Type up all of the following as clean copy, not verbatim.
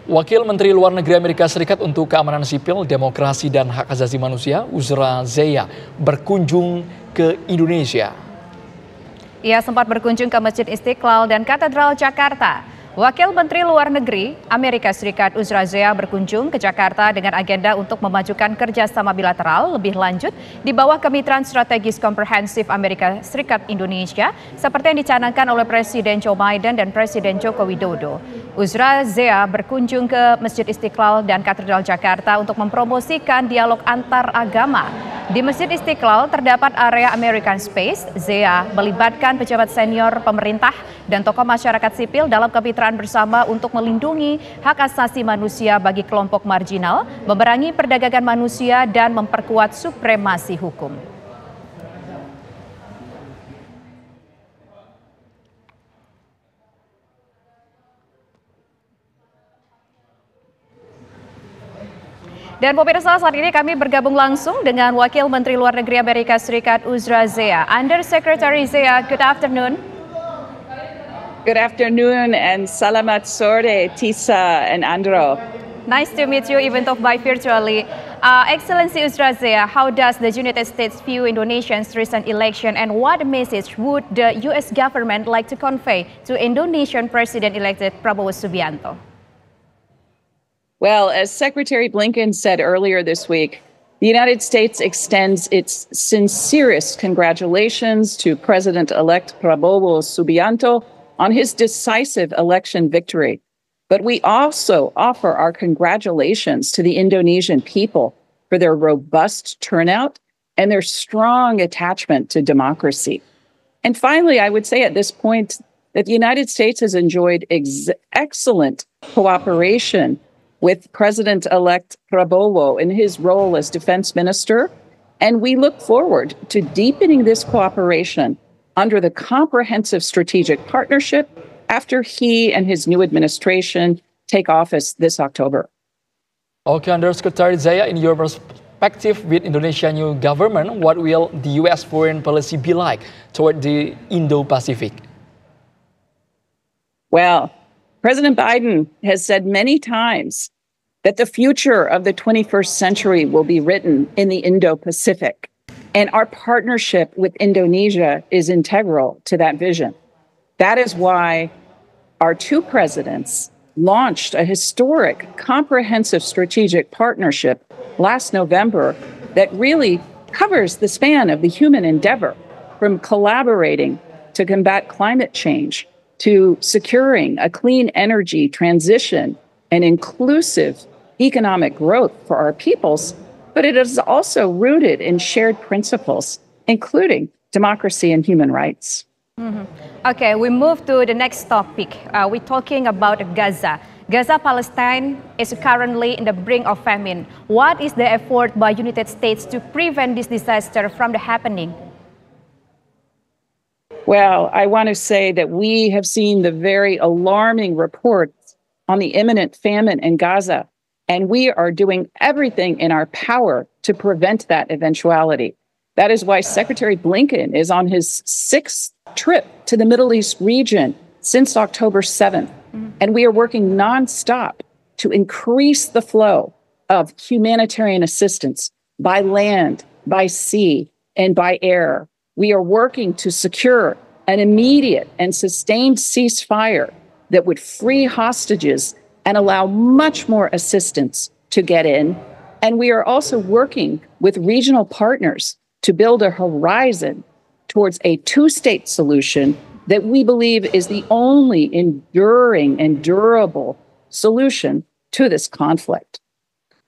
Wakil Menteri Luar Negeri Amerika Serikat untuk Keamanan Sipil, Demokrasi dan Hak Asasi Manusia, Uzra Zeya, berkunjung ke Indonesia. Ia sempat berkunjung ke Masjid Istiqlal dan Katedral Jakarta. Wakil Menteri Luar Negeri Amerika Serikat Uzra Zeya berkunjung ke Jakarta dengan agenda untuk memajukan kerjasama bilateral lebih lanjut di bawah Kemitraan Strategis Komprehensif Amerika Serikat Indonesia seperti yang dicanangkan oleh Presiden Joe Biden dan Presiden Joko Widodo. Uzra Zeya berkunjung ke Masjid Istiqlal dan Katedral Jakarta untuk mempromosikan dialog antar agama. Di Masjid Istiqlal terdapat area American Space. Zeya melibatkan pejabat senior pemerintah dan tokoh masyarakat sipil dalam kemitraan bersama untuk melindungi hak asasi manusia bagi kelompok marginal, memerangi perdagangan manusia, dan memperkuat supremasi hukum. Dan pemirsa, saat ini kami bergabung langsung dengan Wakil Menteri Luar Negeri Amerika Serikat Uzra Zeya. Under Secretary Zeya, good afternoon. Good afternoon and salamat sore, Tisa and Andro. Nice to meet you, even though by virtually. Excellency Uzra Zeya, how does the United States view Indonesia's recent election, and what message would the U.S. government like to convey to Indonesian President-elect Prabowo Subianto? Well, as Secretary Blinken said earlier this week, the United States extends its sincerest congratulations to President-elect Prabowo Subianto on his decisive election victory. But we also offer our congratulations to the Indonesian people for their robust turnout and their strong attachment to democracy. And finally, I would say at this point that the United States has enjoyed excellent cooperation with President-elect Prabowo in his role as defense minister, and we look forward to deepening this cooperation under the Comprehensive Strategic Partnership after he and his new administration take office this October. Okay, Under Secretary Zeya, in your perspective with Indonesia's new government, what will the U.S. foreign policy be like toward the Indo-Pacific? Well, President Biden has said many times that the future of the 21st century will be written in the Indo-Pacific, and our partnership with Indonesia is integral to that vision. That is why our two presidents launched a historic, comprehensive strategic partnership last November that really covers the span of the human endeavor, from collaborating to combat climate change, to securing a clean energy transition and inclusive economic growth for our peoples, but it is also rooted in shared principles, including democracy and human rights. Okay, we move to the next topic. We're talking about Gaza. Gaza, Palestine is currently in the brink of famine. What is the effort by United States to prevent this disaster from happening? Well, I want to say that we have seen the very alarming reports on the imminent famine in Gaza, and we are doing everything in our power to prevent that eventuality. That is why Secretary Blinken is on his 6th trip to the Middle East region since October 7th, and we are working nonstop to increase the flow of humanitarian assistance by land, by sea, and by air. We are working to secure an immediate and sustained ceasefire that would free hostages and allow much more assistance to get in. And we are also working with regional partners to build a horizon towards a two-state solution that we believe is the only enduring and durable solution to this conflict.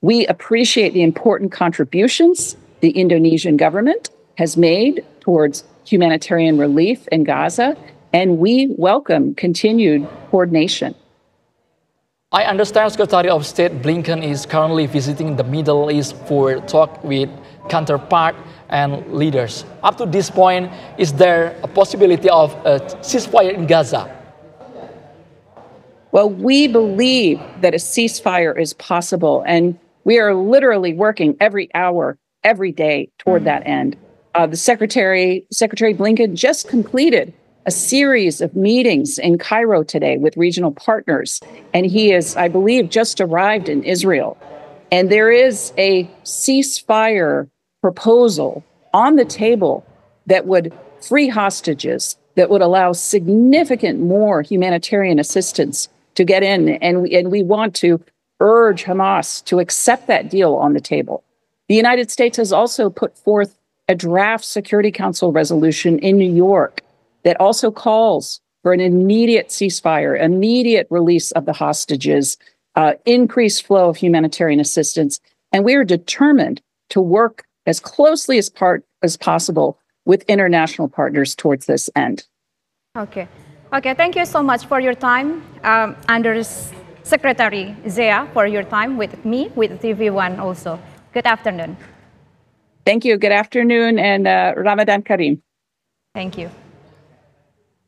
We appreciate the important contributions the Indonesian government has made towards humanitarian relief in Gaza, and we welcome continued coordination. I understand Secretary of State Blinken is currently visiting the Middle East for talk with counterpart and leaders. Up to this point, is there a possibility of a ceasefire in Gaza? Well, we believe that a ceasefire is possible, and we are literally working every hour, every day toward that end. The Secretary Blinken just completed a series of meetings in Cairo today with regional partners, and he is, I believe, just arrived in Israel. And there is a ceasefire proposal on the table that would free hostages, that would allow significant more humanitarian assistance to get in. And we want to urge Hamas to accept that deal on the table. The United States has also put forth a draft Security Council resolution in New York that also calls for an immediate ceasefire, immediate release of the hostages, increased flow of humanitarian assistance. And we are determined to work as closely as possible with international partners towards this end. Okay, thank you so much for your time, Under Secretary Zeya, for your time with me, with TV1 also. Good afternoon. Thank you. Good afternoon, and Ramadan Kareem. Thank you.